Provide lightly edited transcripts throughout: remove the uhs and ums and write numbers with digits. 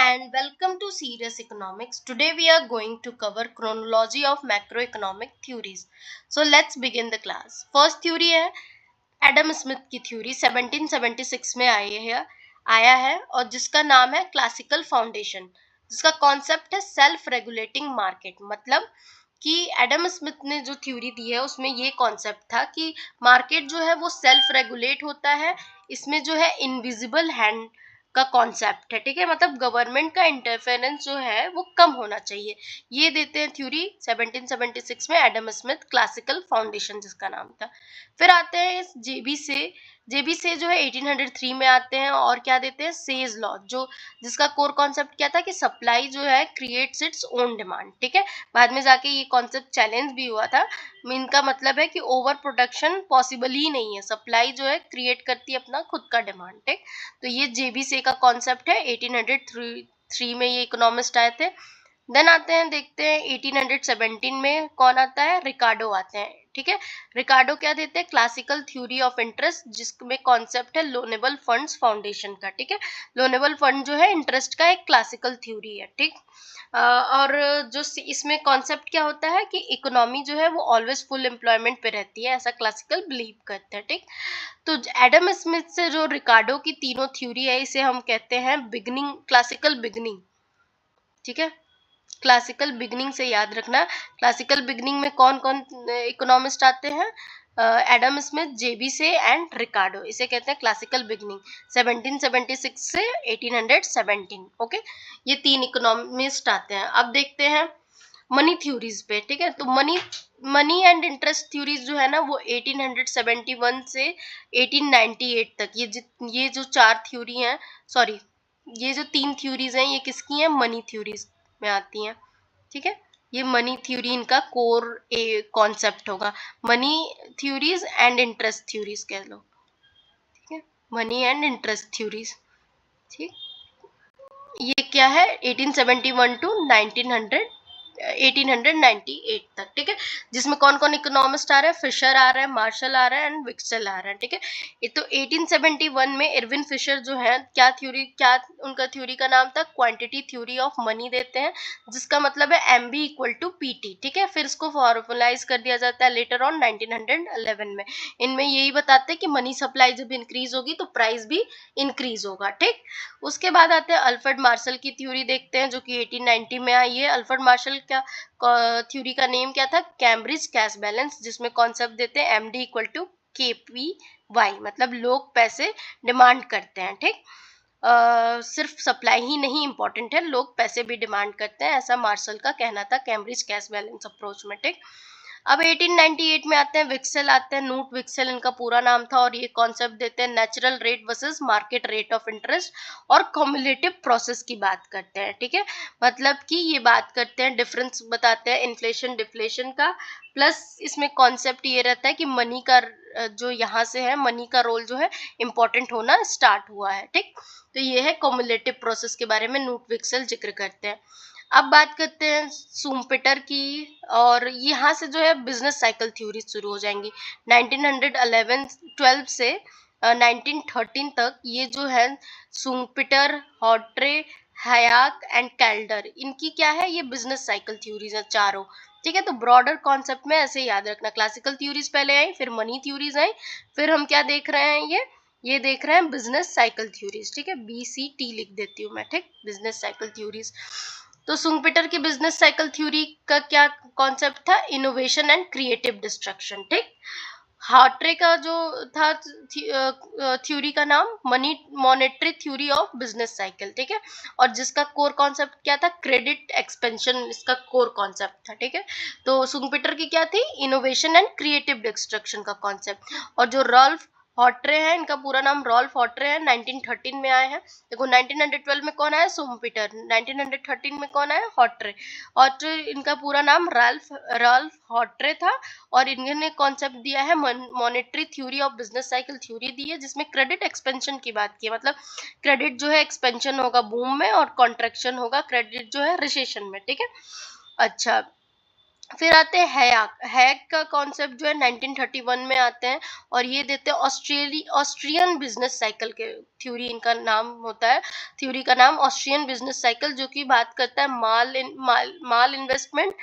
and welcome to Serious Economics. Today we are going to cover chronology of macroeconomic theories. So let's begin the class. First theory है Adam Smith की theory 1776 में आया है और जिसका नाम है क्लासिकल फाउंडेशन, जिसका कॉन्सेप्ट है सेल्फ रेगुलेटिंग मार्केट। मतलब कि एडम स्मिथ ने जो थ्योरी दी है उसमें ये कॉन्सेप्ट था कि मार्केट जो है वो सेल्फ रेगुलेट होता है। इसमें जो है इनविजिबल हैंड का कॉन्सेप्ट है, ठीक है। मतलब गवर्नमेंट का इंटरफेरेंस जो है वो कम होना चाहिए। ये देते हैं थ्योरी 1776 में एडम स्मिथ, क्लासिकल फाउंडेशन जिसका नाम था। फिर आते हैं इस जेबी से जो है 1803 में आते हैं और क्या देते हैं, सेज लॉ, जो जिसका कोर कॉन्सेप्ट क्या था कि सप्लाई जो है क्रिएट्स इट्स ओन डिमांड, ठीक है। बाद में जाके ये कॉन्सेप्ट चैलेंज भी हुआ था। इनका मतलब है कि ओवर प्रोडक्शन पॉसिबल ही नहीं है, सप्लाई जो है क्रिएट करती है अपना खुद का डिमांड, ठीक। तो ये जेबीसी का कॉन्सेप्ट है, 1803 में ये इकोनॉमिस्ट आए थे। देन आते हैं, देखते हैं 1817 में कौन आता है, रिकार्डो आते हैं, ठीक है। रिकार्डो क्या देते हैं, क्लासिकल थ्योरी ऑफ इंटरेस्ट, जिसमें कॉन्सेप्ट है लोनेबल फंड्स फाउंडेशन का, ठीक है। लोनेबल फंड जो है इंटरेस्ट का एक क्लासिकल थ्योरी है, ठीक। और जो इसमें कॉन्सेप्ट क्या होता है कि इकोनॉमी जो है वो ऑलवेज फुल एम्प्लॉयमेंट पे रहती है, ऐसा क्लासिकल बिलीव करते हैं, ठीक। तो एडम स्मिथ से जो रिकार्डो की तीनों थ्योरी है, इसे हम कहते हैं बिगनिंग, क्लासिकल बिगनिंग, ठीक है। क्लासिकल बिगनिंग से याद रखना, क्लासिकल बिगनिंग में कौन कौन इकोनॉमिस्ट आते हैं, एडम स्मिथ, जेबी से एंड रिकार्डो, इसे कहते हैं क्लासिकल बिगनिंग 1776 से 1817, ओके। ये तीन इकोनॉमिस्ट आते हैं। अब देखते हैं मनी थ्योरीज पे, ठीक है। तो मनी एंड इंटरेस्ट थ्योरीज जो है ना वो 1871 से 1898 तक, ये जो चार थ्योरी हैं, सॉरी, ये जो तीन थ्योरीज हैं ये किसकी हैं, मनी थ्योरीज में आती हैं, ठीक है। ये मनी थ्योरी इनका कोर कॉन्सेप्ट होगा, money theories and interest theories कह लो, ठीक है, मनी एंड इंटरेस्ट थ्योरीज, ठीक। ये क्या है, 1871 टू 1898 तक, ठीक है। जिसमें कौन कौन इकोनॉमिस्ट आ रहा है, फिशर आ रहा है, मार्शल आ रहा है एंड विक्सेल आ रहा है, ठीक है। ये तो 1871 में इरविन फिशर जो है, क्या उनका थ्योरी का नाम था, क्वांटिटी थ्योरी ऑफ मनी देते हैं, जिसका मतलब है एमबी इक्वल टू पीटी, ठीक है। फिर इसको फॉर्मुलाइज कर दिया जाता है लेटर ऑन 1911 में। इनमें यही बताते हैं कि मनी सप्लाई जब इंक्रीज होगी तो प्राइस भी इंक्रीज होगा, ठीक। उसके बाद आते हैं अल्फ्रेड मार्शल की थ्योरी देखते हैं, जो कि 1890 में आई है। अल्फ्रेड मार्शल क्या थ्योरी का नेम क्या था, कैम्ब्रिज कैश बैलेंस, जिसमें कॉन्सेप्ट देते हैं MD equal to KP Y, मतलब लोग पैसे डिमांड करते हैं, ठीक। सिर्फ सप्लाई ही नहीं इंपॉर्टेंट है, लोग पैसे भी डिमांड करते हैं, ऐसा मार्शल का कहना था कैम्ब्रिज कैश बैलेंस अप्रोच में, ठीक। अब 1898 में आते हैं, विक्सेल आते हैं, नूट विक्सेल इनका पूरा नाम था, और ये कॉन्सेप्ट देते हैं natural rate versus market rate of interest और कम्युलेटिव प्रोसेस की बात करते हैं, ठीक है। मतलब कि ये बात करते हैं, डिफरेंस बताते हैं इन्फ्लेशन डिफ्लेशन का, प्लस इसमें कॉन्सेप्ट ये रहता है कि मनी का जो यहाँ से है, मनी का रोल जो है इम्पोर्टेंट होना स्टार्ट हुआ है, ठीक। तो ये है कम्युलेटिव प्रोसेस के बारे में नूट विक्सेल जिक्र करते हैं। अब बात करते हैं सुम्पिटर की, और यहाँ से जो है बिजनेस साइकिल थ्योरी शुरू हो जाएंगी 1912 से 1913 तक। ये जो है सुम्पिटर, हॉट्रे, हयाक एंड कैल्डर, इनकी क्या है, ये बिजनेस साइकिल थ्योरीज है चारों, ठीक है। तो ब्रॉडर कॉन्सेप्ट में ऐसे याद रखना, क्लासिकल थ्योरीज पहले आई, फिर मनी थ्योरीज आई, फिर हम क्या देख रहे हैं, ये देख रहे हैं बिजनेस साइकिल थ्योरीज, ठीक है। BCT लिख देती हूँ मैं, ठीक, बिजनेस साइकिल थ्योरीज। तो सुंगपीटर की बिजनेस साइकिल थ्योरी का क्या कॉन्सेप्ट था, इनोवेशन एंड क्रिएटिव डिस्ट्रक्शन, ठीक। हार्ट्रे का जो था थ्योरी का नाम money monetary theory of business cycle, ठीक है। और जिसका कोर कॉन्सेप्ट क्या था, क्रेडिट एक्सपेंशन, इसका कोर कॉन्सेप्ट था, ठीक है। तो सुंगपीटर की क्या थी, इनोवेशन एंड क्रिएटिव डिस्ट्रक्शन का कॉन्सेप्ट। और जो रॉल्फ हॉट्रे है, इनका पूरा नाम रॉल्फ हॉट्रे है, 1913 में आए हैं। देखो 1912 में कौन आया, सुंगपीटर, 1913 में कौन आया, हॉट्रे। हॉट्रे इनका पूरा नाम राल्फ हॉट्रे था, और इन्होंने कॉन्सेप्ट दिया है monetary theory of business cycle theory दी है, जिसमें क्रेडिट एक्सपेंशन की बात की है। मतलब क्रेडिट जो है एक्सपेंशन होगा बूम में और कॉन्ट्रैक्शन होगा क्रेडिट जो है रिसेशन में, ठीक है। अच्छा, फिर आते हैं हैक। हैक का कॉन्सेप्ट जो है 1931 में आते हैं और ये देते हैं ऑस्ट्रियन बिजनेस साइकिल के थ्योरी इनका नाम होता है। थ्योरी का नाम ऑस्ट्रियन बिजनेस साइकिल, जो कि बात करता है माल इन्वेस्टमेंट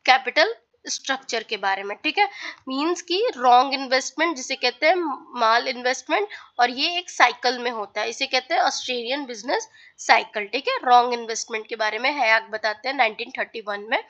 कैपिटल स्ट्रक्चर के बारे में। ठीक है, मींस की रॉन्ग इन्वेस्टमेंट जिसे कहते हैं माल इन्वेस्टमेंट, और ये एक साइकिल में होता है, इसे कहते हैं ऑस्ट्रेलियन बिजनेस साइकिल। ठीक है, रॉन्ग इन्वेस्टमेंट के बारे में हैक बताते हैं 1931 में।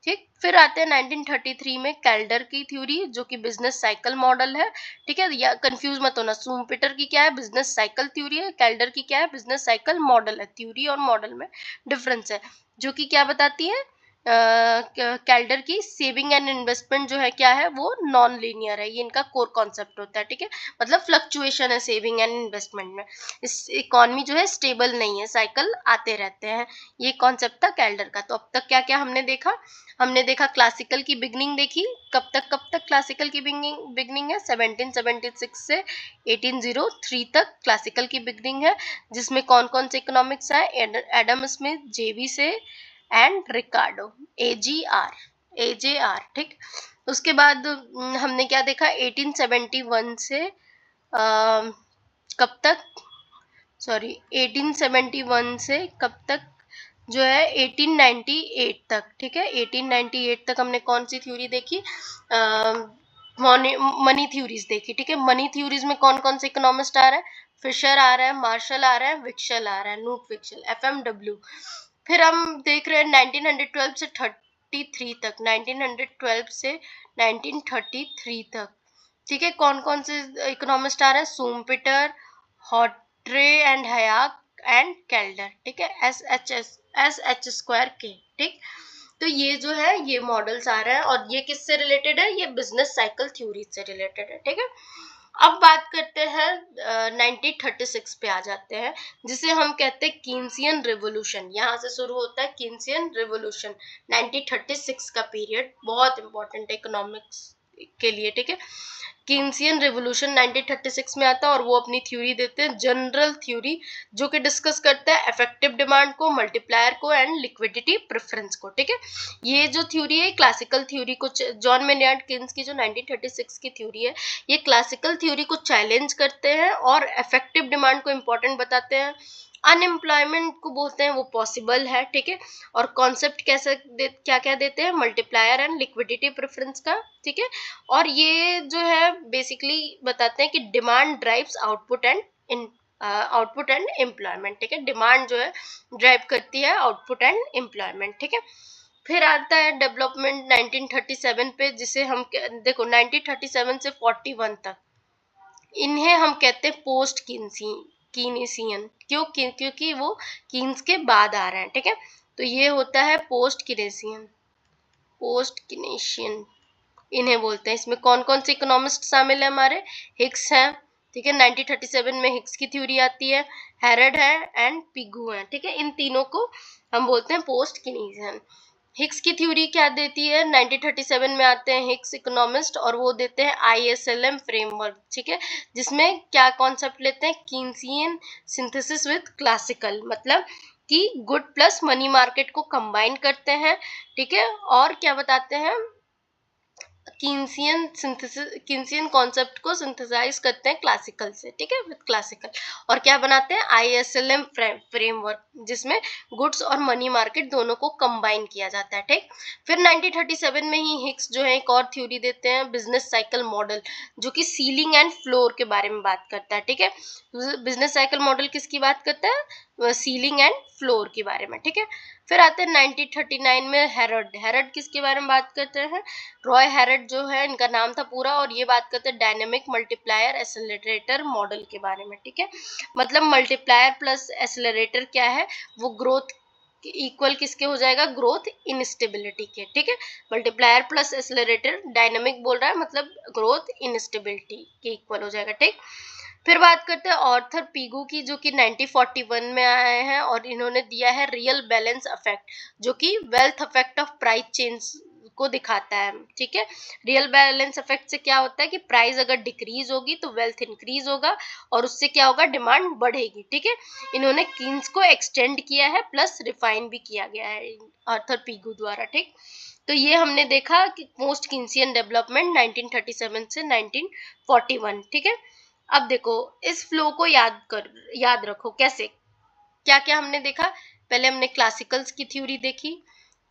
ठीक, फिर आते हैं 1933 में कैल्डर की थ्योरी, जो कि बिजनेस साइकिल मॉडल है। ठीक है, या कंफ्यूज मत होना, शूम्पेटर की क्या है, बिजनेस साइकिल थ्योरी है, कैल्डर की क्या है, बिजनेस साइकिल मॉडल है। थ्योरी और मॉडल में डिफरेंस है, जो कि क्या बताती है, कैल्डर की सेविंग एंड इन्वेस्टमेंट जो है क्या है, वो नॉन लीनियर है, ये इनका कोर कॉन्सेप्ट होता है। ठीक है, मतलब फ्लक्चुएशन है सेविंग एंड इन्वेस्टमेंट में, इस इकोनॉमी जो है स्टेबल नहीं है, साइकिल आते रहते हैं, ये कॉन्सेप्ट था कैल्डर का। तो अब तक क्या क्या हमने देखा, हमने देखा क्लासिकल की बिगनिंग देखी, कब तक क्लासिकल की बिगनिंग है, 1776 से 1803 तक क्लासिकल की बिगनिंग है, जिसमें कौन कौन से इकोनॉमिक्स है, एडम स्मिथ, जेवी से एंड रिकार्डो, एजेआर। ठीक, उसके बाद हमने क्या देखा, 1871 से कब तक, सॉरी 1871 से कब तक, जो है 1898 तक। ठीक है, 1898 तक हमने कौन सी थ्योरी देखी, मनी थ्योरीज देखी। ठीक है, मनी थ्योरीज में कौन कौन से इकोनॉमिस्ट आ रहा है, फिशर आ रहा है, मार्शल आ रहा है, विक्शल आ रहा है, नूट विक्शल, एफएमडब्ल्यू। फिर हम देख रहे हैं 1912 से 33 तक, 1912 से 1933 तक। ठीक है, कौन कौन से इकोनॉमिस्ट आ रहे हैं, सूम्पिटर, हॉट्रे एंड हयाक एंड कैल्डर। ठीक है, एस एच स्क्वायर के। ठीक, तो ये जो है ये मॉडल्स आ रहे हैं, और ये किससे रिलेटेड है, ये बिजनेस साइकिल थ्योरी से रिलेटेड है। ठीक है, अब बात करते हैं 1936 पे आ जाते हैं, जिसे हम कहते हैं कीन्सियन रिवोल्यूशन। यहाँ से शुरू होता है कीन्सियन रिवोल्यूशन, 1936 का पीरियड बहुत इंपॉर्टेंट है इकोनॉमिक्स के लिए। ठीक है, कीन्सियन रिवोल्यूशन 1936 में आता है, और वो अपनी थ्योरी देते हैं, जनरल थ्योरी, जो कि डिस्कस करता है इफेक्टिव डिमांड को, मल्टीप्लायर को एंड लिक्विडिटी प्रेफरेंस को। ठीक है, ये जो थ्योरी है क्लासिकल थ्योरी को, जॉन मेनियार्ड केन्स की जो 1936 की थ्योरी है, ये क्लासिकल थ्योरी को चैलेंज करते हैं और इफेक्टिव डिमांड को इम्पोर्टेंट बताते हैं, अनएम्प्लॉयमेंट को बोलते हैं वो पॉसिबल है। ठीक है, और कॉन्सेप्ट कैसे क्या क्या देते हैं, मल्टीप्लायर एंड लिक्विडिटी प्रेफरेंस का। ठीक है, और ये जो है बेसिकली बताते हैं कि demand drives output and employment. ठीक है, डिमांड जो है ड्राइव करती है आउटपुट एंड एम्प्लॉयमेंट। ठीक है, फिर आता है डेवलपमेंट 1937 पे, जिसे हम देखो 1937 से 41 तक, इन्हें हम कहते हैं पोस्ट कीनेसियन। क्योंकि वो कीन्स के बाद आ रहे हैं। ठीक है, तो ये होता है पोस्ट कीनेशियन इन्हें बोलते हैं। इसमें कौन कौन से इकोनॉमिस्ट शामिल है हमारे, हिक्स हैं। ठीक है, 1937 में हिक्स की थ्योरी आती है, हेरड है एंड पिगू है। ठीक है, इन तीनों को हम बोलते हैं पोस्ट कीनेसियन। हिक्स की थ्योरी क्या देती है, 1937 में आते हैं हिक्स इकोनॉमिस्ट, और वो देते हैं आईएसएलएम फ्रेमवर्क। ठीक है, जिसमें क्या कॉन्सेप्ट लेते हैं, कीन्सियन सिंथेसिस विद क्लासिकल, मतलब कि गुड प्लस मनी मार्केट को कंबाइन करते हैं। ठीक है, और क्या बताते हैं, कीन्सियन कॉन्सेप्ट को सिंथेसाइज करते हैं क्लासिकल से। ठीक है, विद क्लासिकल, और क्या बनाते हैं, आईएसएलएम फ्रेमवर्क, जिसमें गुड्स और मनी मार्केट दोनों को कंबाइन किया जाता है। ठीक, फिर 1937 में ही हिक्स जो है एक और थ्योरी देते हैं, बिजनेस साइकिल मॉडल, जो कि सीलिंग एंड फ्लोर के बारे में बात करता है। ठीक है, बिजनेस साइकिल मॉडल किसकी बात करता है, सीलिंग एंड फ्लोर के बारे में। ठीक है, फिर आते हैं 1939 में हेरड किसके बारे में बात करते हैं, रॉय हेरड जो है इनका नाम था पूरा, और ये बात करते हैं डायनेमिक मल्टीप्लायर एक्सेलरेटर मॉडल के बारे में। ठीक है, मतलब मल्टीप्लायर प्लस एक्सेलरेटर क्या है, वो ग्रोथ इक्वल किसके हो जाएगा, ग्रोथ इनस्टेबिलिटी के। ठीक है, मल्टीप्लायर प्लस एक्सेलरेटर डायनेमिक बोल रहा है, मतलब ग्रोथ इनस्टेबिलिटी के इक्वल हो जाएगा। ठीक, फिर बात करते हैं ऑर्थर पीगू की, जो कि 1941 में आए हैं, और इन्होंने दिया है रियल बैलेंस इफेक्ट, जो कि wealth effect of price change को दिखाता है। ठीक है, रियल बैलेंस इफेक्ट से क्या होता है कि प्राइस अगर डिक्रीज होगी तो वेल्थ इंक्रीज होगा, और उससे क्या होगा, डिमांड बढ़ेगी। ठीक है, इन्होंने कीन्स को एक्सटेंड किया है, प्लस रिफाइन भी किया गया है आर्थर पीगू द्वारा। ठीक, तो ये हमने देखा कि पोस्ट कीन्सियन डेवलपमेंट 1937 से 1941, ठीक है। अब देखो इस फ्लो को याद रखो कैसे, क्या क्या हमने देखा। पहले हमने क्लासिकल्स की थ्योरी देखी,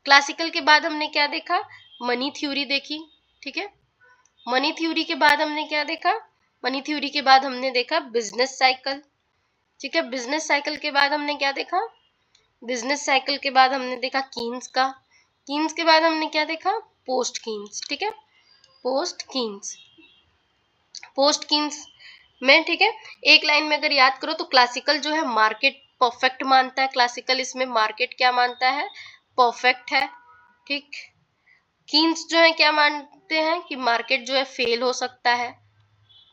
क्लासिकल के बाद हमने क्या देखा, मनी थ्योरी देखी, ठीक है। मनी थ्योरी के बाद हमने क्या देखा, मनी थ्योरी के बाद हमने देखा बिजनेस साइकिल, ठीक है। बिजनेस साइकिल के बाद हमने क्या देखा, बिजनेस साइकिल के बाद हमने देखा कीन्स का, कीन्स के बाद हमने क्या देखा, पोस्ट कीन्स, ठीक है। पोस्ट कीन्स, पोस्ट कीन्स में, ठीक है, एक लाइन में अगर याद करो तो क्लासिकल जो है मार्केट परफेक्ट मानता है, क्लासिकल इसमें मार्केट क्या मानता है, परफेक्ट है, ठीक। कीन्स जो है क्या मानते हैं कि मार्केट जो है फेल हो सकता है,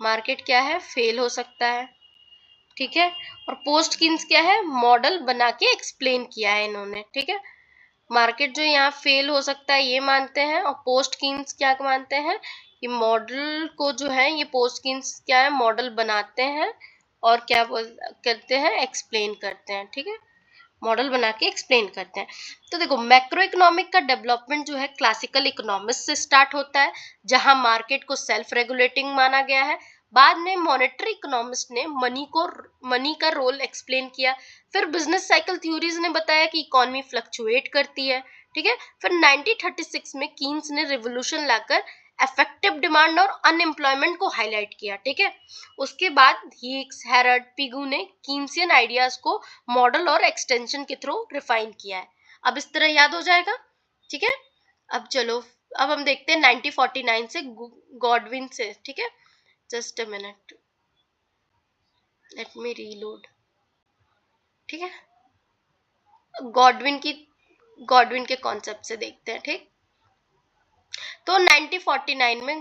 मार्केट क्या है, फेल हो सकता है, ठीक है। और पोस्ट कीन्स क्या है, मॉडल बना के एक्सप्लेन किया है इन्होंने, ठीक है। मार्केट जो यहाँ फेल हो सकता है ये मानते हैं, और पोस्ट कीन्स क्या मानते हैं कि मॉडल को जो है ये पोस्ट कीन्स क्या है, मॉडल बनाते हैं और क्या करते हैं, एक्सप्लेन करते हैं, ठीक है। मॉडल बना के एक्सप्लेन करते हैं। तो देखो मैक्रो इकोनॉमिक का डेवलपमेंट जो है क्लासिकल इकोनॉमिक्स से स्टार्ट होता है, जहां मार्केट को सेल्फ रेगुलेटिंग माना गया है। बाद में मॉनेटरी इकोनॉमिस्ट ने मनी का रोल एक्सप्लेन किया। फिर बिजनेस साइकिल थ्योरीज ने बताया कि इकोनॉमी फ्लक्चुएट करती है, ठीक है। फिर 1936 में कीन्स ने रिवोल्यूशन लाकर इफेक्टिव डिमांड और अनएम्प्लॉयमेंट को हाईलाइट किया, ठीक है। उसके बाद हीक्स, हेरड, पिगू ने कीन्सियन आइडियाज को मॉडल और एक्सटेंशन के थ्रू रिफाइन किया है। अब इस तरह याद हो जाएगा, ठीक है। अब चलो, अब हम देखते हैं 1949 से गॉडविन से, ठीक है। Just a minute, let me reload, ठीक है। गॉडविन के कॉन्सेप्ट से देखते हैं, ठीक। तो 1949 में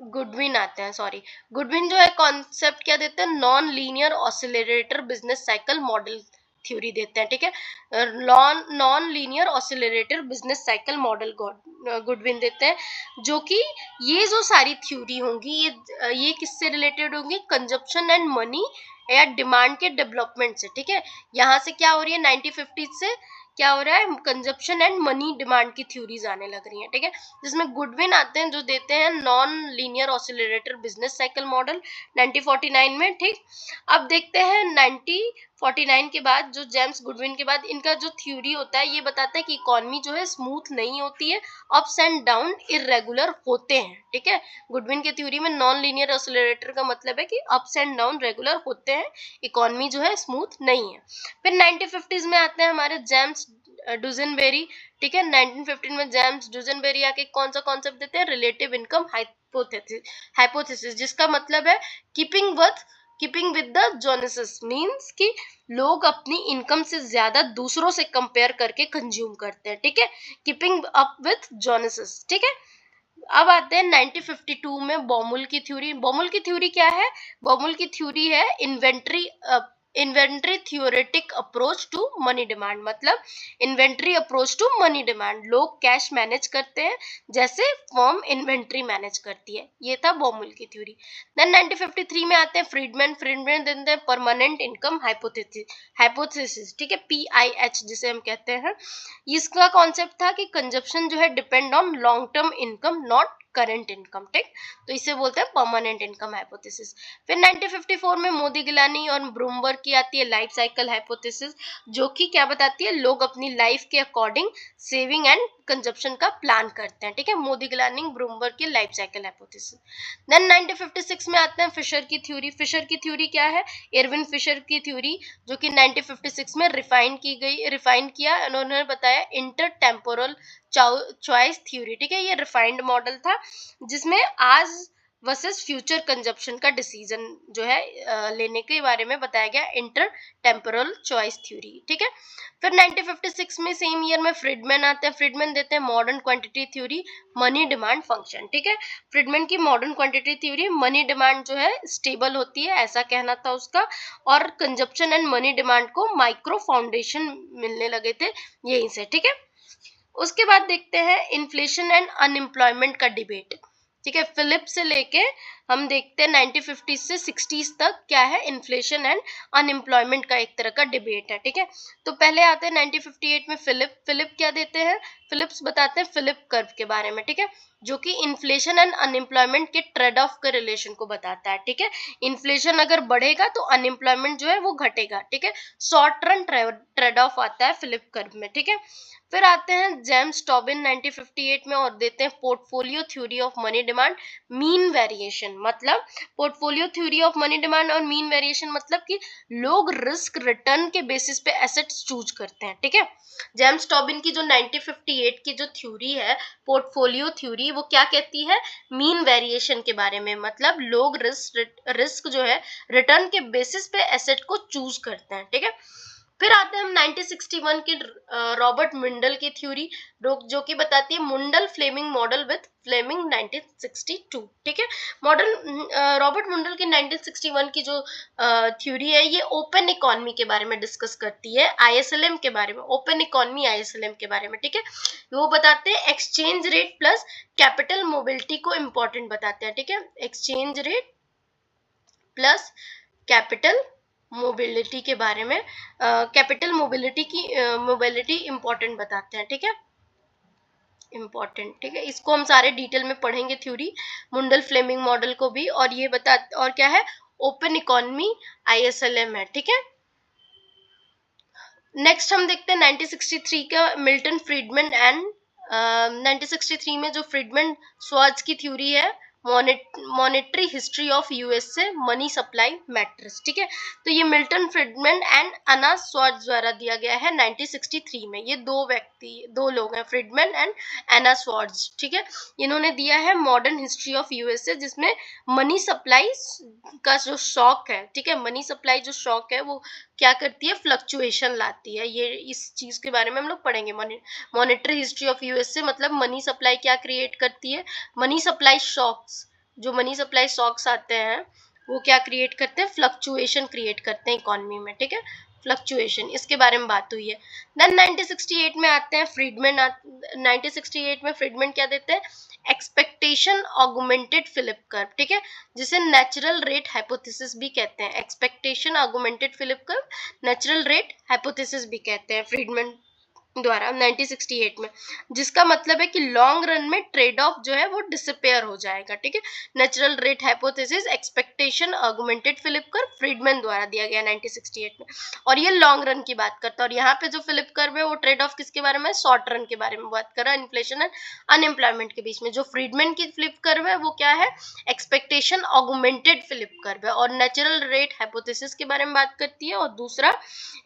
गुडविन आते हैं, सॉरी, गुडविन जो है कॉन्सेप्ट क्या देते हैं, non linear oscillator business cycle model theory देते हैं, ठीक है। Non linear oscillator business cycle model Goodwin देते हैं, जो कि ये जो सारी थ्योरी होंगी ये किससे रिलेटेड होंगी, कंजप्शन एंड मनी या डिमांड के डेवलपमेंट से, ठीक है। यहाँ से क्या हो रही है, 1950 से क्या हो रहा है, कंजप्शन एंड मनी डिमांड की थ्योरीज आने लग रही हैं, ठीक है। जिसमें गुडविन आते हैं जो देते हैं non linear oscillator business cycle model 1949 में, ठीक। अब देखते हैं 1949 के बाद जो जेम्स गुडविन के बाद इनका जो थ्योरी होता है ये बताता है कि इकोनॉमी जो है स्मूथ नहीं होती है, अप्स एंड डाउन इरेगुलर होते हैं, ठीक है। गुडविन के थ्योरी में नॉन लीनियर ऑसिलरेटर का मतलब है कि अप्स एंड डाउन रेगुलर होते हैं, इकोनॉमी जो है स्मूथ नहीं है। फिर 1950s में आते हैं हमारे जेम्स डुजनबेरी, ठीक है। 1915 में जेम्स डुजनबेरी आके कौन सा कॉन्सेप्ट देते हैं, रिलेटिव इनकम हाइपोथेसिस, जिसका मतलब है कीपिंग विद द जोनेसिस, मींस कि लोग अपनी इनकम से ज्यादा दूसरों से कंपेयर करके कंज्यूम करते हैं, ठीक है। कीपिंग अप विद जोनेसिस, ठीक है। अब आते हैं 1952 में बॉमुल की थ्योरी। बॉमुल की थ्योरी क्या है, बॉमुल की थ्योरी है inventory theoretic approach to money demand, मतलब inventory approach to money demand, लोग कैश मैनेज करते हैं जैसे फर्म इन्वेंट्री मैनेज करती है, ये था बॉमुल की थ्योरी। देन 1953 में आते हैं फ्रीडमैन देते हैं परमानेंट इनकम हाइपोथेसिस, ठीक है, PIH जिसे हम कहते हैं। इसका कॉन्सेप्ट था कि कंजप्शन जो है depend on long term income not current income, ठीक। तो इसे बोलते हैं परमानेंट इनकम हाइपोथेसिस। फिर 1954 में मोदी गिलानी और ब्रूमबर्ग की आती है लाइफ साइकिल हाइपोथेसिस, जो कि क्या बताती है, लोग अपनी लाइफ के अकॉर्डिंग सेविंग एंड कंजप्शन का प्लान करते हैं, ठीक है। मोदी गिलानी ब्रूमबर्ग की लाइफ साइकिल हाइपोथेसिस। देन 1956 में आते हैं फिशर की थ्योरी। फिशर की थ्योरी क्या है, एरविन फिशर की थ्योरी, जो कि 1956 में रिफाइन किया। उन्होंने बताया इंटर टेम्पोरल चॉइस थ्योरी, ठीक है। ये रिफाइंड मॉडल था जिसमें आज वर्सेस फ्यूचर कंजप्शन का डिसीजन जो है लेने के बारे में बताया गया, इंटर टेम्पोरल चॉइस थ्योरी, ठीक है। फिर 1956 में सेम ईयर में फ्रीडमैन आते हैं। फ्रीडमैन देते हैं modern quantity theory money demand function, ठीक है। फ्रीडमैन की modern quantity theory, money demand जो है स्टेबल होती है ऐसा कहना था उसका, और कंजप्शन एंड मनी डिमांड को माइक्रो फाउंडेशन मिलने लगे थे यहीं से, ठीक है। उसके बाद देखते हैं इन्फ्लेशन एंड अनएम्प्लॉयमेंट का डिबेट, ठीक है। फिलिप से लेके हम देखते हैं 1950 से 60s तक क्या है, इन्फ्लेशन एंड अनएम्प्लॉयमेंट का एक तरह का डिबेट है, ठीक है। तो पहले आते हैं 1958 में फिलिप क्या देते हैं, फिलिप्स बताते हैं फिलिप कर्व के बारे में, ठीक है, जो कि इन्फ्लेशन एंड अनएम्प्लॉयमेंट के ट्रेड ऑफ के रिलेशन को बताता है, ठीक है। इन्फ्लेशन अगर बढ़ेगा तो अनएम्प्लॉयमेंट जो है वो घटेगा, ठीक है। शॉर्ट रन ट्रेड ऑफ आता है फिलिप कर्व में, ठीक है। फिर आते हैं जेम्स टॉबिन 1958 में और देते हैं portfolio theory of money demand mean variation. मतलब portfolio theory of money demand और मीन वेरिएशन मतलब कि लोग रिस्क रिटर्न के बेसिस पे एसेट्स चूज करते हैं, ठीक है। जेम्स टॉबिन की जो 1958 की जो थ्योरी है पोर्टफोलियो थ्योरी, वो क्या कहती है, मीन वेरिएशन के बारे में। मतलब लोग रिस्क जो है रिटर्न के बेसिस पे एसेट को चूज करते हैं, ठीक है। फिर आते हैं हम 1961 की रॉबर्ट मुंडल की थ्योरी, जो कि बताती है Mundell Fleming model with Fleming 1962, ठीक है। मॉडल रॉबर्ट मुंडल की 1961 की जो थ्योरी है ये ओपन इकोनॉमी के बारे में डिस्कस करती है, आईएसएलएम के बारे में, ओपन इकोनॉमी आईएसएलएम के बारे में, ठीक है। वो बताते हैं exchange rate plus capital mobility को इंपॉर्टेंट बताते हैं, ठीक है। Exchange rate plus capital mobility के बारे में, कैपिटल मोबिलिटी इंपॉर्टेंट बताते हैं, ठीक है, इंपॉर्टेंट, ठीक है। इसको हम सारे डिटेल में पढ़ेंगे थ्योरी, मुंडल फ्लेमिंग मॉडल को भी, और ये बता, और क्या है, ओपन इकोनॉमी आईएसएलएम है, ठीक है। नेक्स्ट हम देखते हैं 1963 का मिल्टन फ्रीडमैन एंड 1963 में जो फ्रीडमैन स्वार्ट्ज की थ्योरी है, monetary history of USA money supply matrix, ठीक है। तो ये Milton Friedman and Anna Schwartz द्वारा दिया गया है 1963 में। ये दो लोग हैं, फ्रीडमैन एंड अन्ना स्वार्ट्ज, ठीक है। इन्होंने दिया है मॉडर्न हिस्ट्री ऑफ यूएसए, जिसमें मनी सप्लाई का जो शॉक है, ठीक है, मनी सप्लाई जो शॉक है वो क्या करती है, फ्लक्चुएशन लाती है। ये इस चीज के बारे में हम लोग पढ़ेंगे। मॉनेटरी हिस्ट्री ऑफ यूएसए मतलब मनी सप्लाई क्या क्रिएट करती है, मनी सप्लाई शॉक्स, जो मनी सप्लाई शॉक्स आते हैं वो क्या क्रिएट करते हैं, फ्लक्चुएशन क्रिएट करते हैं इकोनॉमी में, ठीक है, फ्लक्चुएशन, इसके बारे में बात हुई है। देन 1968 में आते हैं फ्रीडमैन, 1968 में फ्रीडमैन क्या देते हैं, एक्सपेक्टेशन ऑगमेंटेड फिलिप कर्व, ठीक है, जिसे नेचुरल रेट हाइपोथेसिस भी कहते हैं। Expectation augmented Phillip curve natural rate hypothesis भी कहते हैं फ्रीडमैन द्वारा 1968 में, जिसका मतलब है कि लॉन्ग रन में ट्रेड ऑफ जो है वो डिसअपेयर हो जाएगा, ठीक है। Natural rate hypothesis expectation augmented Phillip curve Friedman द्वारा दिया गया 1968 में, और ये लॉन्ग रन की बात करता है। और यहाँ पे जो फिलिप कर्व है वो ट्रेड ऑफ किसके बारे में, शॉर्ट रन के बारे में बात कर रहा है, इन्फ्लेशन एंड अनएम्प्लॉयमेंट के बीच में। जो फ्रीडमैन की फिलिप कर्व है वो क्या है, एक्सपेक्टेशन ऑगमेंटेड फिलिप कर्व है, और नेचुरल रेट हाइपोथेसिस के बारे में बात करती है। और दूसरा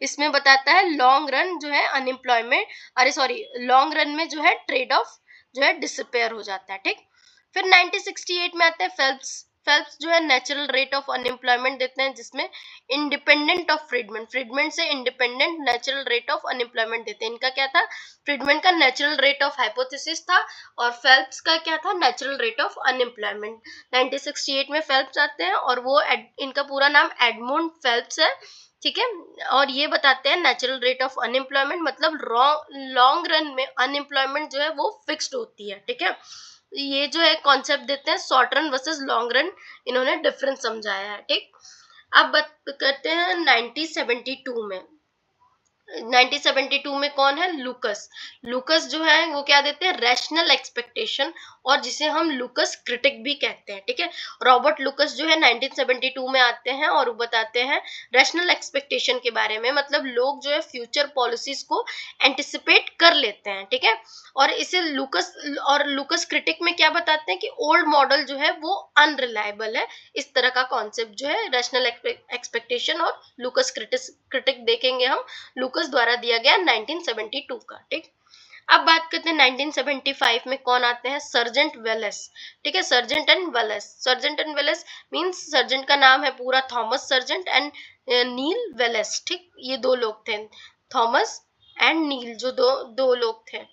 इसमें बताता है लॉन्ग रन जो है अनएम्प्लॉयमेंट, लॉन्ग रन में जो है ट्रेड ऑफ जो है डिसअपेयर हो जाता है, ठीक। फिर 1968 में आता है फेल्प्स जो है नेचुरल रेट ऑफ अनएम्प्लॉयमेंट देते हैं, जिसमें इंडिपेंडेंट ऑफ फ्रीडमैन से independent natural rate of unemployment देते हैं। इनका क्या था, फ्रीडमैन का नेचुरल रेट ऑफ हाइपोथेसिस था और फेल्प्स का क्या था, नेचुरल रेट ऑफ अनएम्प्लॉयमेंट। 1968 में फेल्प्स आते हैं और वो इनका पूरा नाम एडमंड फेल्प्स है, ठीक है। और ये बताते हैं नेचुरल रेट ऑफ अनएम्प्लॉयमेंट मतलब लॉन्ग रन में अनएम्प्लॉयमेंट जो है वो फिक्स्ड होती है, ठीक है। ये जो है कॉन्सेप्ट देते हैं short run versus long run, इन्होंने डिफरेंस समझाया है, ठीक। अब बात करते हैं 1972 में। 1972 में कौन है, लूकस जो है वो क्या देते हैं, रैशनल एक्सपेक्टेशन, और जिसे हम लूकस क्रिटिक भी कहते हैं, ठीक है। रॉबर्ट लूकस जो है 1972 में आते हैं और वो बताते हैं रैशनल एक्सपेक्टेशन के बारे में। मतलब लोग जो है फ्यूचर पॉलिसीज को एंटिसिपेट कर लेते हैं, ठीक है। और इसे लूकस क्रिटिक में क्या बताते हैं कि ओल्ड मॉडल जो है वो अनरिलायबल है। इस तरह का कॉन्सेप्ट जो है रैशनल एक्सपेक्टेशन और लूकस क्रिटिक देखेंगे हम, लूकस द्वारा दिया गया 1972 का, ठीक। अब बात करते हैं 1975 में कौन आते हैं, सर्जेंट वेलेस, ठीक है, Sargent and Wallace means Sargent का नाम है पूरा Thomas Sargent and Neil Wallace, ठीक। ये दो लोग थे, थॉमस एंड नील, जो दो लोग थे,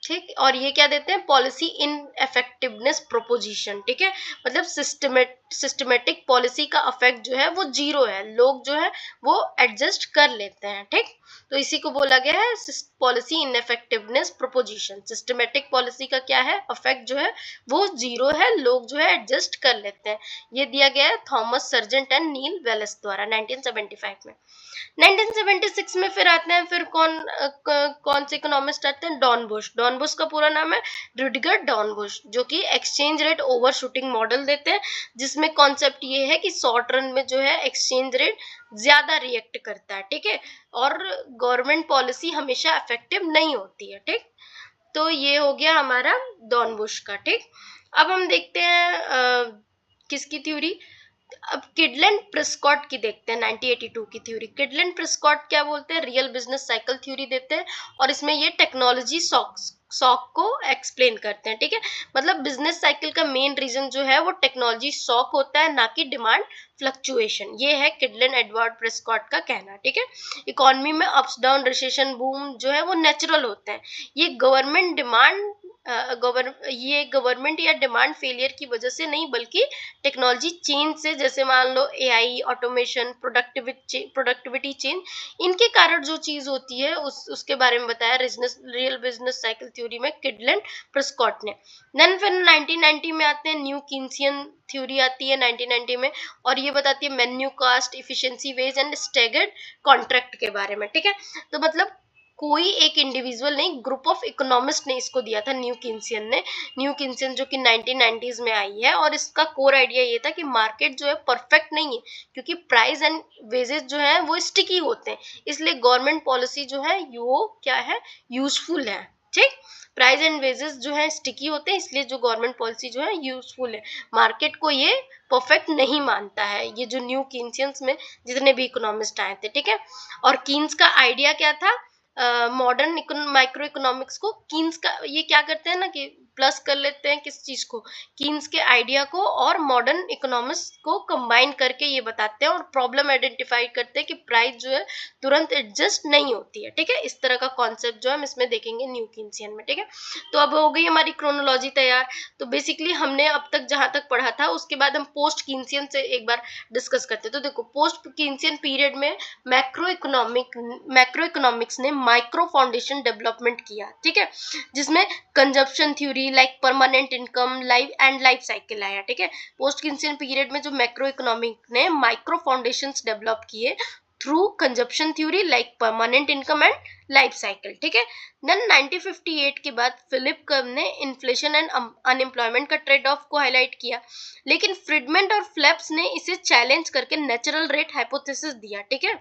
ठीक। और ये क्या देते हैं, पॉलिसी इन इफेक्टिवनेस प्रोपोजिशन, ठीक है। मतलब सिस्टमेटिक पॉलिसी का इफेक्ट जो है वो जीरो है, लोग जो है वो एडजस्ट कर लेते हैं, ठीक। तो इसी को बोला गया है पॉलिसी इनइफेक्टिवनेस प्रोपोजिशन। सिस्टमेटिक पॉलिसी का क्या है, इफेक्ट जो है वो जीरो है, लोग जो है एडजस्ट कर लेते हैं। ये दिया गया है Thomas Sargent and Neil Wallace द्वारा 1975 में। 1976 में फिर आते हैं, फिर कौन से इकोनॉमिस्ट आते हैं, डॉन बुश। डॉन बुश का पूरा नाम है रुडिगर डॉन बुश, जो कि exchange rate over shooting model देते हैं, जिसमें कॉन्सेप्ट ये है कि शॉर्ट रन में जो है एक्सचेंज रेट ज्यादा रिएक्ट करता है, ठीक है, और गवर्नमेंट पॉलिसी हमेशा इफेक्टिव नहीं होती है, ठीक। तो ये हो गया हमारा डॉन बुश का, ठीक। अब हम देखते हैं किसकी थ्योरी, अब किडलैंड प्रिस्कॉट की देखते हैं 1982 की थ्योरी। किडलैंड प्रिस्कॉट क्या बोलते हैं, रियल बिजनेस साइकिल थ्योरी देते हैं, और इसमें ये टेक्नोलॉजी शॉक को एक्सप्लेन करते हैं, ठीक है। मतलब बिजनेस साइकिल का मेन रीजन जो है वो टेक्नोलॉजी शॉक होता है, ना कि डिमांड फ्लक्चुएशन। ये है किडलैंड एडवर्ड प्रिस्कॉट का कहना, ठीक है। इकोनॉमी में अप्स डाउन रिसेशन बूम जो है वो नेचुरल होते हैं, ये गवर्नमेंट डिमांड ये गवर्नमेंट या डिमांड फेलियर की वजह से नहीं, बल्कि टेक्नोलॉजी चेंज से, जैसे मान लो एआई, ऑटोमेशन, प्रोडक्टिविटी चेंज, इनके कारण जो चीज होती है उसके बारे में बताया रियल बिजनेस साइकिल थ्योरी में किडलैंड प्रिस्कॉट ने। देन फिर 1990 में आते हैं, न्यू कीन्सियन थ्योरी आती है 1990 में, और ये बताती है menu cost, efficiency wage and staggered contract के बारे में, ठीक है। तो मतलब कोई एक इंडिविजुअल नहीं, ग्रुप ऑफ इकोनॉमिस्ट ने इसको दिया था, न्यू किन्सियन ने। न्यू किन्सियन जो कि 1990s में आई है, और इसका कोर आइडिया ये था कि मार्केट जो है परफेक्ट नहीं है, क्योंकि प्राइस एंड वेजेस जो है वो स्टिकी होते हैं, इसलिए गवर्नमेंट पॉलिसी जो है वो क्या है, यूजफुल है, ठीक। प्राइस एंड वेजेस जो है स्टिकी होते हैं, इसलिए जो गवर्नमेंट पॉलिसी जो है यूजफुल है, मार्केट को ये परफेक्ट नहीं मानता है, ये जो न्यू किन्सियंस में जितने भी इकोनॉमिस्ट आए थे, ठीक है। और कीन्स का आइडिया क्या था, मॉडर्न माइक्रो इकोनॉमिक्स को कीन्स का ये क्या करते हैं ना कि प्लस कर लेते हैं किस चीज को, कीन्स के आइडिया को और मॉडर्न इकोनॉमिक्स को कंबाइन करके ये बताते हैं और प्रॉब्लम आइडेंटिफाई करते हैं कि प्राइस जो है तुरंत एडजस्ट नहीं होती है, ठीक है। इस तरह का कॉन्सेप्ट जो हम इसमें देखेंगे न्यू कीन्सियन में, ठीक है। तो अब हो गई हमारी क्रोनोलॉजी तैयार। तो बेसिकली हमने अब तक जहां तक पढ़ा था, उसके बाद हम पोस्ट कीन्सियन से एक बार डिस्कस करते हैं। तो देखो, पोस्ट कीन्सियन पीरियड में मैक्रो इकोनॉमिक्स ने माइक्रो फाउंडेशन डेवलपमेंट किया, ठीक है, जिसमें consumption theory like permanent income life cycle आया, ठीक है। पोस्ट कीन्सियन पीरियड में जो मैक्रो इकोनॉमिक ने माइक्रो फाउंडेशंस डेवलप किए through consumption theory like permanent income and life cycle, ठीक है। देन 1958 के बाद फिलिप कर्व ने इन्फ्लेशन एंड अनएम्प्लॉयमेंट का ट्रेड ऑफ को हाईलाइट किया, लेकिन फ्रिडमैन और फ्लेप्स ने इसे चैलेंज करके नेचुरल रेट हाइपोथेसिस दिया, ठीक है।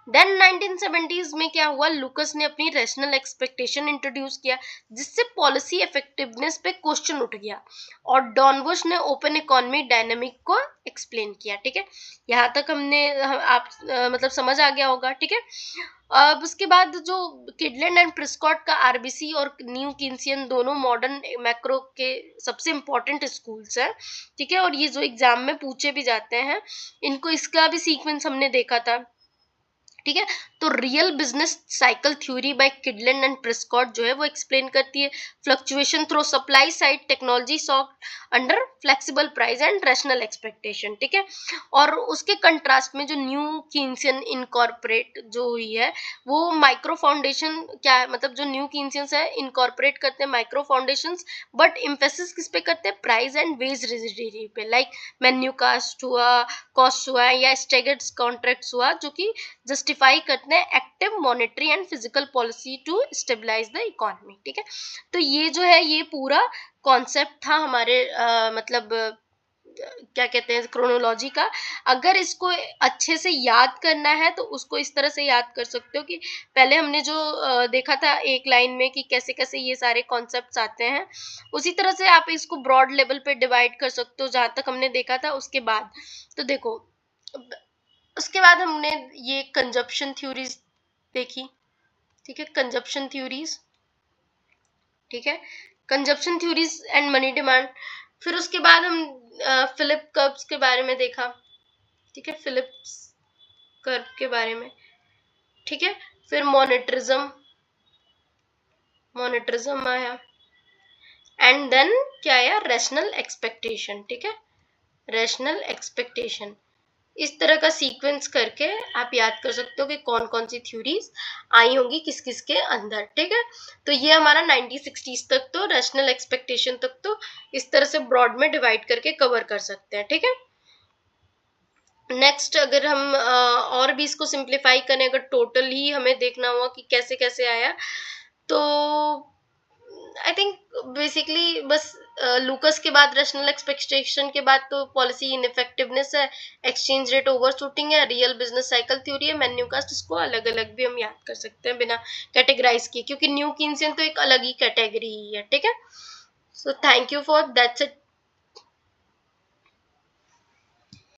देन 1970s में क्या हुआ, लुकस ने अपनी रैशनल एक्सपेक्टेशन इंट्रोड्यूस किया, जिससे पॉलिसी इफेक्टिवनेस पे क्वेश्चन उठ गया, और डॉनबुश ने ओपन इकोनॉमी डायनेमिक को एक्सप्लेन किया, ठीक है। यहाँ तक आप मतलब समझ आ गया होगा, ठीक है। अब उसके बाद जो किडलैंड एंड प्रिस्कॉट का आरबीसी और न्यू कीन्सियन दोनों मॉडर्न मैक्रो के सबसे इंपॉर्टेंट स्कूल्स हैं, ठीक है, और ये जो एग्जाम में पूछे भी जाते हैं, इनको इसका भी सीक्वेंस हमने देखा था, ठीक है। तो real business cycle theory by Kydland and Prescott जो है वो एक्सप्लेन करती है fluctuation through supply side technology shock under flexible price and rational expectation, ठीक है। और उसके कंट्रास्ट में जो न्यू कीन्सियन इनकॉर्पोरेट जो हुई है, वो माइक्रो फाउंडेशन क्या है, मतलब जो न्यू कीन्सियंस है इनकॉर्पोरेट करते हैं माइक्रो फाउंडेशंस, बट इम्फेसिस किस पे करते हैं, प्राइस एंड वेज रिजिडिटी पे, लाइक मेन्यू कॉस्ट हुआ या स्टेगर्ड कॉन्ट्रैक्ट्स हुआ, जो कि जस्टिफाई करते हैं active monetary and fiscal policy to stabilise the economy, ठीक है। तो ये जो है ये पूरा कॉन्सेप्ट था हमारे मतलब क्या कहते हैं क्रोनोलॉजी का। अगर इसको अच्छे से याद करना है तो उसको इस तरह से याद कर सकते हो कि पहले हमने जो देखा था एक लाइन में कि कैसे कैसे ये सारे कॉन्सेप्ट्स आते हैं, उसी तरह से आप इसको ब्रॉड लेवल पे डिवाइड कर सकते हो जहां तक हमने देखा था। उसके बाद तो देखो, उसके बाद हमने ये कंजप्शन थ्योरीज देखी, ठीक है, कंजप्शन थ्योरीज, ठीक है, consumption theories and money demand. फिर उसके बाद हम फिलिप कर्व्स के बारे में देखा, ठीक है, फिलिप्स कर्व के बारे में, ठीक है। फिर मॉनेटरिज्म आया, एंड देन क्या आया, रैशनल एक्सपेक्टेशन, ठीक है, रैशनल एक्सपेक्टेशन। इस तरह का सीक्वेंस करके आप याद कर सकते हो कि कौन कौन सी थ्योरीज आई होंगी किस किस के अंदर, ठीक है। तो ये हमारा 1960s तक तो रैशनल एक्सपेक्टेशन तक तो इस तरह से ब्रॉड में डिवाइड करके कवर कर सकते हैं, ठीक है। नेक्स्ट अगर हम और भी इसको सिंप्लीफाई करें, अगर टोटल ही हमें देखना हुआ कि कैसे कैसे आया, तो आई थिंक बेसिकली बस लूकस के बाद, रैशनल एक्सपेक्टेशन के बाद तो पॉलिसी इनइफेक्टिवनेस है, एक्सचेंज रेट ओवरशूटिंग है, रियल बिजनेस साइकिल थ्योरी है, मेन्यू कास्ट। इसको अलग अलग भी हम याद कर सकते हैं बिना कैटेगराइज किए, क्योंकि न्यू कीनसियन तो एक अलग ही कैटेगरी ही है, ठीक है। So thank you for that's it